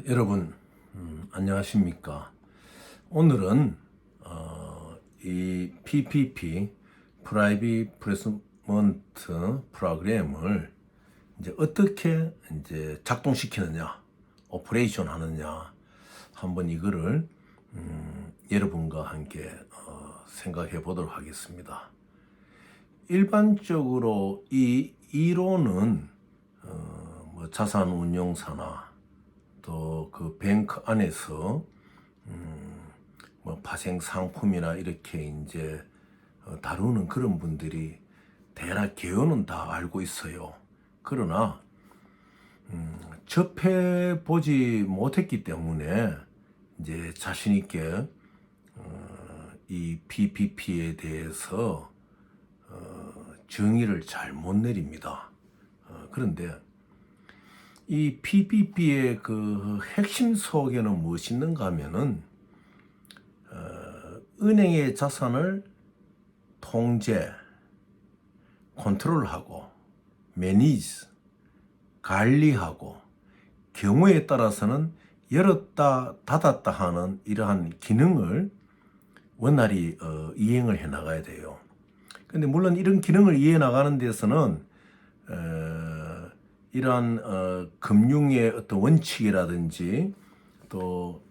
여러분 안녕하십니까? 오늘은 이 PPP 프라이빗 플레이스먼트 프로그램을 이제 어떻게 이제 작동시키느냐, 오퍼레이션 하느냐, 한번 이거를 여러분과 함께 생각해 보도록 하겠습니다. 일반적으로 이 이론은 뭐 자산운용사나 또 그 뱅크 안에서 뭐 파생 상품이나 이렇게 이제 다루는 그런 분들이 대략 개요는 다 알고 있어요. 그러나 접해 보지 못했기 때문에 이제 자신 있게 이 PPP에 대해서 정의를 잘 못 내립니다. 그런데 이 PPP의 그 핵심 속에는 무엇이 있는가 하면은 은행의 자산을 통제, 컨트롤하고 매니지, 관리하고 경우에 따라서는 열었다 닫았다 하는 이러한 기능을 원활히 이행을 해 나가야 돼요. 근데 물론 이런 기능을 이해 나가는 데서는 이러한 금융의 어떤 원칙이라든지 또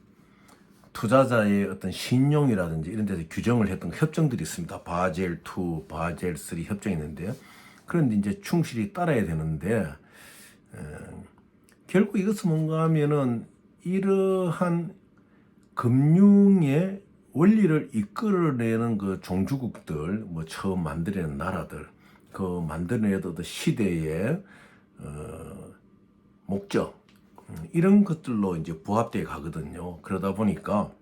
투자자의 어떤 신용이라든지 이런 데서 규정을 했던 협정들이 있습니다. 바젤 2, 바젤 3 협정이 있는데요. 그런데 이제 충실히 따라야 되는데 결국 이것은 뭔가 하면은 이러한 금융의 원리를 이끌어내는 그 종주국들, 뭐 처음 만들어낸 나라들, 그 만들어내던 시대의 목적, 이런 것들로 이제 부합돼 가거든요. 그러다 보니까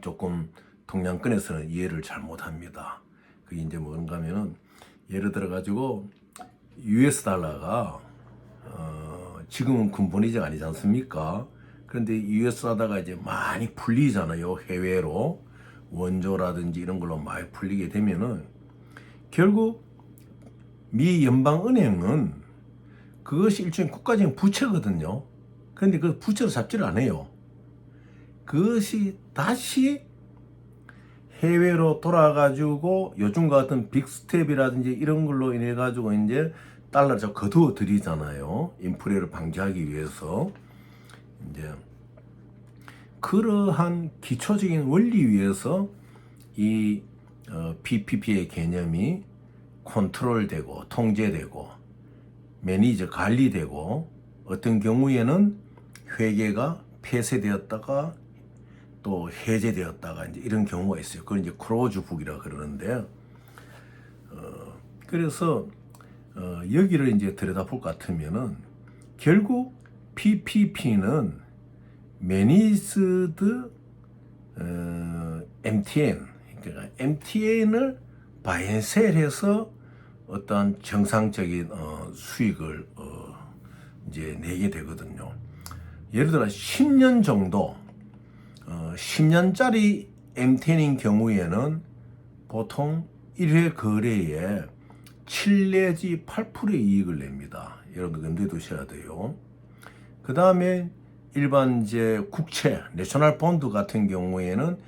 조금 동양권에서는 이해를 잘 못합니다. 그게 이제 뭔가 하면은 예를 들어 가지고 US 달러가 지금은 군본위제가 아니지 않습니까? 그런데 US 달러가 이제 많이 풀리잖아요. 해외로 원조라든지 이런 걸로 많이 풀리게 되면은 결국 미 연방은행은 그것이 일종의 국가적인 부채거든요. 그런데 그 부채로 잡지를 않아요. 그것이 다시 해외로 돌아가지고 요즘 같은 빅스텝이라든지 이런 걸로 인해 가지고 이제 달러를 좀 거두어 들이잖아요. 인플레를 방지하기 위해서. 이제 그러한 기초적인 원리 위에서 이 PPP의 개념이 컨트롤되고 통제되고 매니저 관리되고 어떤 경우에는 회계가 폐쇄되었다가 또 해제되었다가 이제 이런 경우가 있어요. 그걸 이제 크로즈북이라 그러는데 그래서 여기를 이제 들여다볼 것 같으면은 결국 PPP는 매니스드 MTN, 그러니까 MTN을 바이앤셀해서 어떤 정상적인 수익을 이제 내게 되거든요. 예를 들어 10년 정도 10년짜리 MTN인 경우에는 보통 1회 거래에 7 내지 8%의 이익을 냅니다. 여러분들 염두에 두셔야 돼요. 그 다음에 일반 이제 국채, 내셔널 본드 같은 경우에는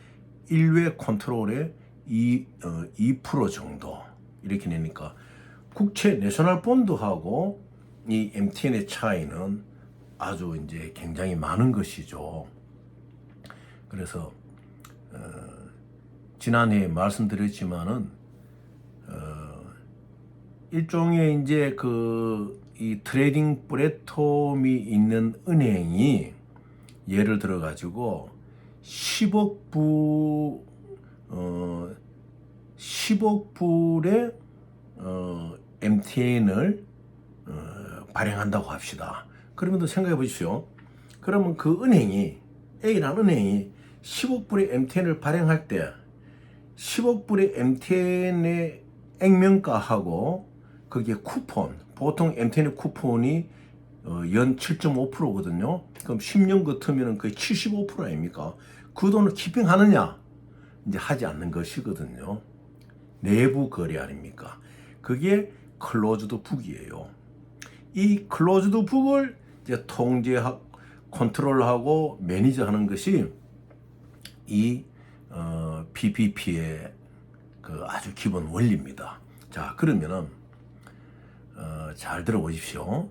1회 컨트롤에 2% 정도 이렇게 내니까 국채 내셔널 본드하고 이 MTN의 차이는 아주 이제 굉장히 많은 것이죠. 그래서 지난해 말씀드렸지만은 일종의 이제 그 이 트레이딩 플랫폼이 있는 은행이 예를 들어 가지고 10억 불의 MTN을 발행한다고 합시다. 그러면 생각해 보십시오. 그러면 그 은행이 A라는 은행이 10억 불의 MTN을 발행할 때 10억 불의 MTN의 액면가하고 거기에 쿠폰, 보통 MTN의 쿠폰이 연 7.5%거든요. 그럼 10년 같으면 거의 75% 아닙니까? 그 돈을 키핑하느냐? 이제 하지 않는 것이거든요. 내부 거래 아닙니까? 그게 클로즈드 북이에요. 이 클로즈드 북을 이제 통제하고 컨트롤하고 매니저하는 것이 이 PPP의 그 아주 기본 원리입니다. 자, 그러면은 잘 들어보십시오.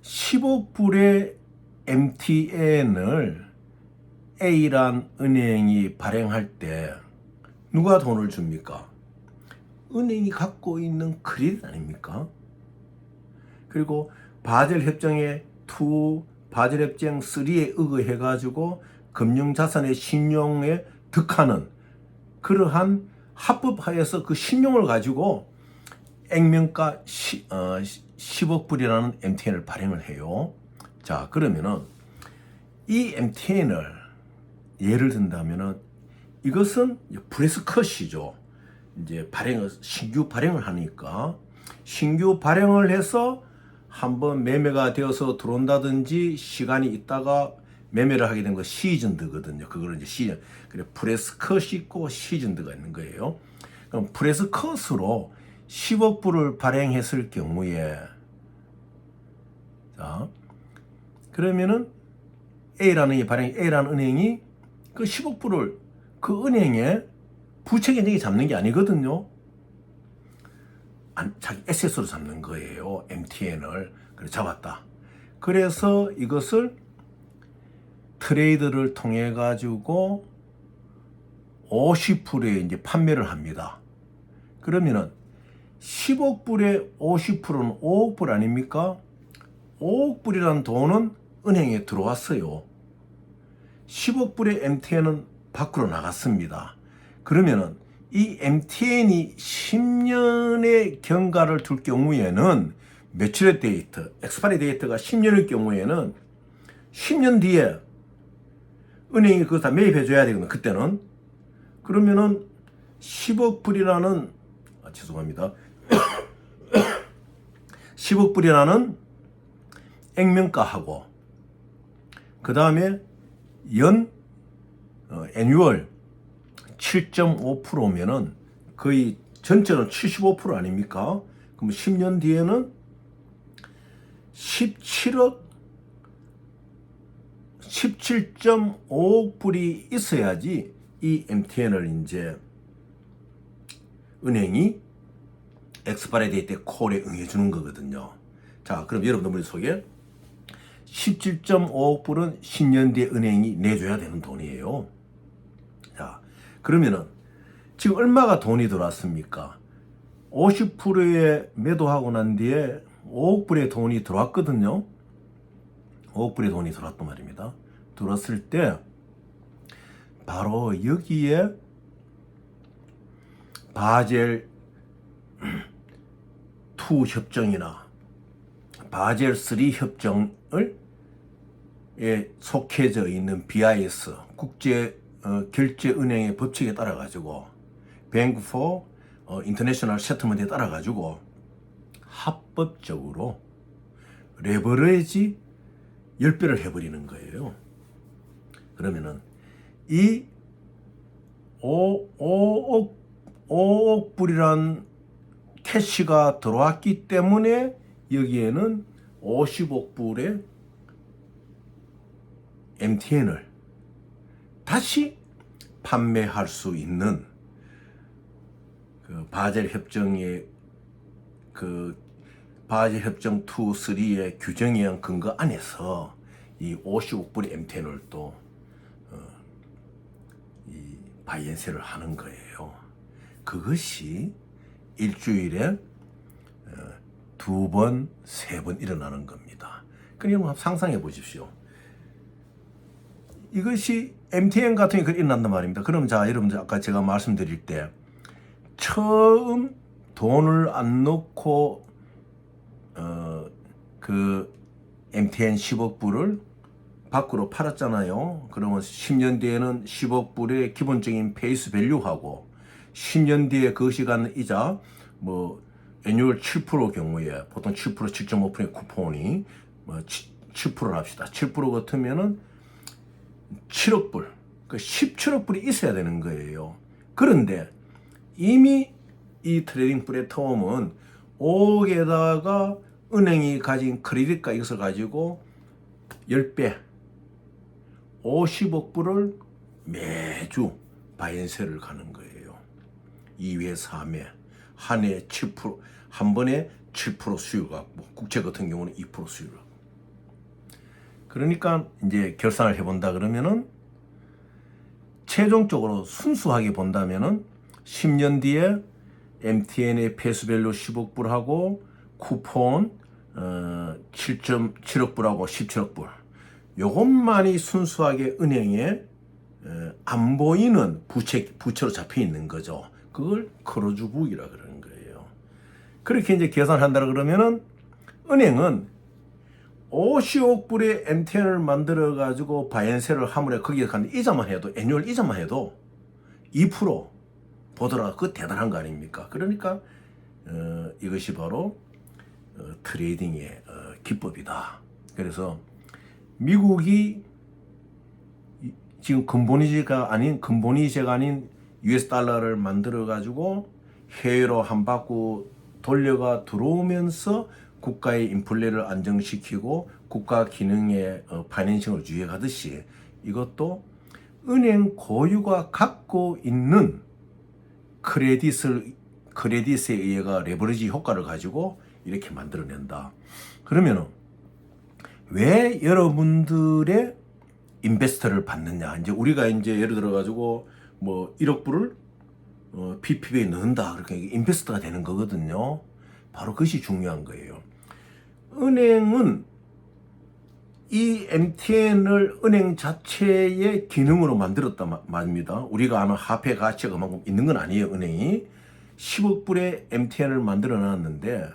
10억 불의 MTN을 A란 은행이 발행할 때 누가 돈을 줍니까? 은행이 갖고 있는 크레딧 아닙니까? 그리고 바젤 협정의 2, 바젤 협정 3에 의거해 가지고 금융자산의 신용에 득하는 그러한 합법화해서 그 신용을 가지고 액면가 10억 불이라는 MTN을 발행을 해요. 자, 그러면은 이 MTN을 예를 든다면은 이것은 프레스 컷이죠. 이제 신규 발행을 하니까 신규 발행을 해서 한번 매매가 되어서 들어온다든지 시간이 있다가 매매를 하게 된 거 시즌드거든요. 그거는 이제 시즌. 그래 프레스 컷이 있고 시즌드가 있는 거예요. 그럼 프레스 컷으로 10억 불을 발행했을 경우에 자 그러면은 A라는 은행이 그 10억 불을 그 은행에 부채 계정에 잡는 게 아니거든요. 자기 에셋으로 잡는 거예요. MTN을. 그래 잡았다. 그래서 이것을 트레이드를 통해 가지고 50%에 이제 판매를 합니다. 그러면은 10억 불의 50%는 5억 불 아닙니까? 5억 불이라는 돈은 은행에 들어왔어요. 10억 불의 MTN은 밖으로 나갔습니다. 그러면은 이 MTN이 10년의 경과를 둘 경우에는 매출의 데이트, 엑스파이리 데이트가 10년일 경우에는 10년 뒤에 은행이 그거 다 매입해 줘야 되거든요. 그때는. 그러면은 10억 불이라는 죄송합니다. 10억 불이라는 액면가하고 그 다음에 애뉴얼 7.5%면은 거의 전체는 75% 아닙니까? 그럼 10년 뒤에는 17.5억 불이 있어야지 이 MTN을 이제 은행이 엑스파이리 데이트 콜에 응해주는 거거든요. 자, 그럼 여러분들 머릿속에 17.5억 불은 10년 뒤에 은행이 내줘야 되는 돈이에요. 자, 그러면은 지금 얼마가 돈이 들어왔습니까? 50%에 매도하고 난 뒤에 5억 불의 돈이 들어왔거든요. 5억 불의 돈이 들어왔단 말입니다. 들어왔을 때 바로 여기에 바젤 2 협정이나 바젤 3 협정을 속해져 있는 BIS 국제 결제은행의 법칙에 따라 가지고 Bank for International Settlement에 따라 가지고 합법적으로 레버리지 10배를 해버리는 거예요. 그러면은 이 5억 불이란 캐시가 들어왔기 때문에 여기에는 50억 불의 MTN을 다시 판매할 수 있는 그 바젤 협정의 그 바젤 협정 2, 3의 규정에 의한 근거 안에서 이 50억 불의 MTN을 또 이 바이앤셀을 하는 거예요. 그것이 일주일에 2번, 3번 일어나는 겁니다. 그럼 한번 상상해 보십시오. 이것이 MTN 같은 게 일어난단 말입니다. 그럼 자, 여러분들 아까 제가 말씀드릴 때 처음 돈을 안 넣고 그 MTN 10억 불을 밖으로 팔았잖아요. 그러면 10년 뒤에는 10억 불의 기본적인 페이스 밸류하고 10년 뒤에 그것이 갖는 이자 뭐 애뉴얼 7% 경우에 보통 7%, 7.5%의 쿠폰이 뭐 7%를 합시다. 7% 같으면은 7억 불, 그 17억 불이 있어야 되는 거예요. 그런데 이미 이 트레이딩 플랫폼은 5억에다가 은행이 가진 크레딧과 이것을 가지고 10배, 50억 불을 매주 바이엔세를 가는 거예요. 2회, 3회, 한 해 7%, 한 번에 7% 수익을 갖고, 국채 같은 경우는 2% 수익을 갖고. 그러니까 이제 결산을 해본다 그러면은 최종적으로 순수하게 본다면은 10년 뒤에 MTN의 패스밸류 10억 불하고 쿠폰 7.7억 불하고 17억 불, 요것만이 순수하게 은행에 안 보이는 부채로 잡혀 있는 거죠. 그걸 크로즈북이라 그러는 거예요. 그렇게 이제 계산한다 그러면은 은행은 50억 불의 MTN을 만들어 가지고 바이엔세를 하물에 거기에 간 이자만 해도, 애뉴얼 이자만 해도 2% 보더라. 그거 대단한 거 아닙니까? 그러니까 이것이 바로 트레이딩의 기법이다. 그래서 미국이 지금 근본이제가 아닌 US 달러를 만들어 가지고 해외로 한 바퀴 돌려가 들어오면서 국가의 인플레를 안정시키고 국가 기능의 파이낸싱을 유예하듯이, 이것도 은행 고유가 갖고 있는 크레딧에 의해가 레버리지 효과를 가지고 이렇게 만들어낸다. 그러면은 왜 여러분들의 인베스터를 받느냐? 이제 우리가 이제 예를 들어 가지고 뭐 1억 불을 PPB에 넣는다. 그렇게 인베스터가 되는 거거든요. 바로 그것이 중요한 거예요. 은행은 이 MTN을 은행 자체의 기능으로 만들었단 말입니다. 우리가 아는 화폐 가치가 그만큼 있는 건 아니에요. 은행이 10억 불의 MTN을 만들어 놨는데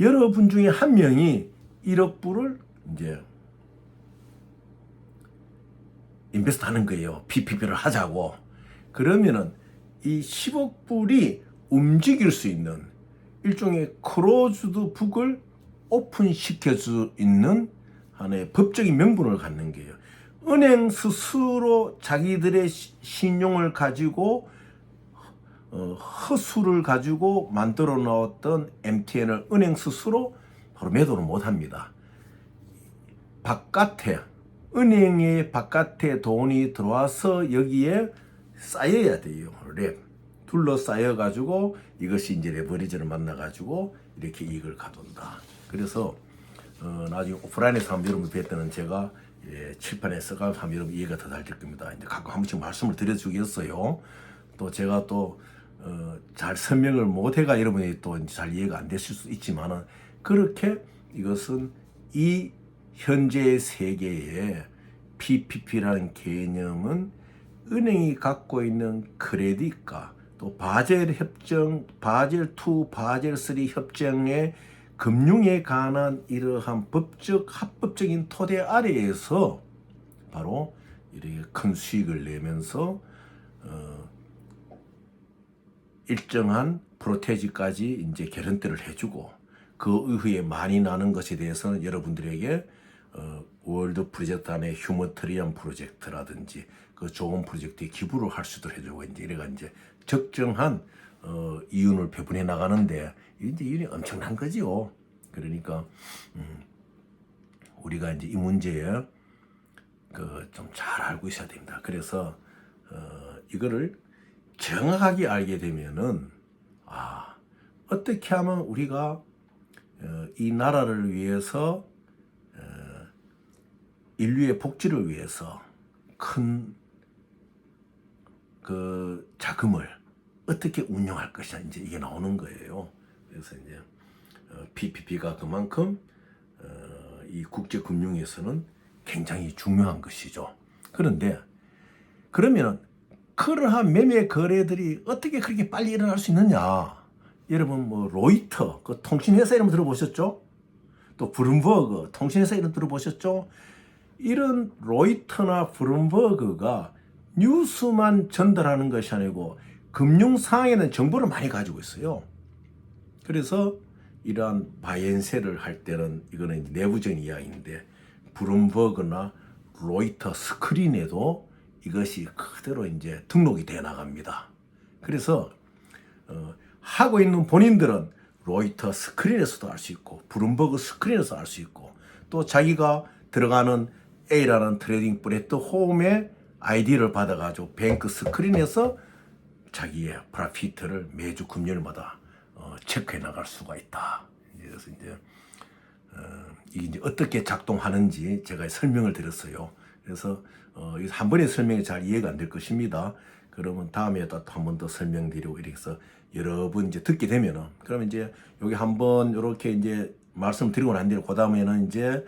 여러분 중에 한 명이 1억 불을 이제 인베스트 하는 거예요. PPP를 하자고. 그러면은 이 10억 불이 움직일 수 있는 일종의 크로즈드 북을 오픈시킬 수 있는 하나의 법적인 명분을 갖는 거예요. 은행 스스로 자기들의 신용을 가지고 허수를 가지고 만들어 놓았던 MTN을 은행 스스로 바로 매도를 못 합니다. 은행의 바깥에 돈이 들어와서 여기에 쌓여야 돼요. 둘러싸여 가지고 이것이 이제 레버리지를 만나 가지고 이렇게 이익을 가둔다. 그래서 나중에 오프라인에서 한번 여러분 뵐 때는 제가 칠판에 써가지고 한번 여러분 이해가 더 잘 될 겁니다. 이제 가끔 한 번씩 말씀을 드려주겠어요. 또 제가 또 잘 설명을 못해가 여러분이 또 잘 이해가 안 되실 수 있지만은, 그렇게 이것은 이 현재 세계의 PPP라는 개념은 은행이 갖고 있는 크레딧과 또 바젤 협정, 바젤 2, 바젤 3 협정의 금융에 관한 이러한 합법적인 토대 아래에서 바로 이렇게 큰 수익을 내면서 일정한 프로테지까지 이제 개런티를 해주고, 그 이후에 많이 나는 것에 대해서는 여러분들에게 월드 프로젝트 안에 휴머트리안 프로젝트라든지 그 좋은 프로젝트에 기부를 할 수도 해주고, 이제 이래가 이제 적정한 이윤을 배분해 나가는데, 이제 이윤이 엄청난 거지요. 그러니까 우리가 이제 이 문제에 좀 잘 알고 있어야 됩니다. 그래서 이거를 정확하게 알게 되면은 어떻게 하면 우리가 이 나라를 위해서 인류의 복지를 위해서 큰 그 자금을 어떻게 운용할 것이냐, 이제 이게 나오는 거예요. 그래서 이제 PPP가 그만큼 이 국제 금융에서는 굉장히 중요한 것이죠. 그런데 그러면 그러한 매매 거래들이 어떻게 그렇게 빨리 일어날 수 있느냐? 여러분 뭐 로이터 그 통신회사 이름 들어보셨죠? 또 블룸버그 통신회사 이름 들어보셨죠? 이런 로이터나 블룸버그가 뉴스만 전달하는 것이 아니고 금융 상황에는 정보를 많이 가지고 있어요. 그래서 이러한 바이엔세를 할 때는 이거는 내부적인 이야기인데, 블룸버그나 로이터 스크린에도 이것이 그대로 이제 등록이 돼 나갑니다. 그래서 하고 있는 본인들은 로이터 스크린에서도 알 수 있고 블룸버그 스크린에서 알 수 있고, 또 자기가 들어가는 A라는 트레이딩 플랫폼의 아이디를 받아가지고 뱅크 스크린에서 자기의 프로피트를 매주 금요일마다 체크해 나갈 수가 있다. 그래서 이제 이게 이제 어떻게 작동하는지 제가 설명을 드렸어요. 그래서 한 번에 설명이 잘 이해가 안 될 것입니다. 그러면 다음에 또 한 번 더 설명드리고 이렇게 해서 여러분 이제 듣게 되면은 그러면 이제 여기 한번 이렇게 이제 말씀드리고 난 뒤에 그 다음에는 이제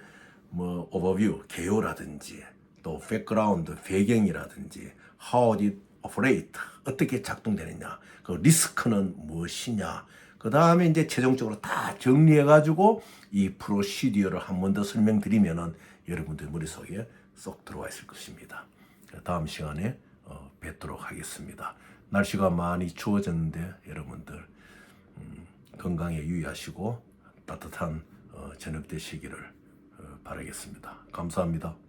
뭐 오버뷰 개요라든지 또 백그라운드 배경이라든지 how it operate 어떻게 작동되느냐 그 리스크는 무엇이냐 그 다음에 이제 최종적으로 다 정리해 가지고 이 프로시디어를 한 번 더 설명드리면은 여러분들 머릿속에 쏙 들어와 있을 것입니다. 다음 시간에 뵙도록 하겠습니다. 날씨가 많이 추워졌는데 여러분들 건강에 유의하시고 따뜻한 저녁 되시기를 바라겠습니다. 감사합니다.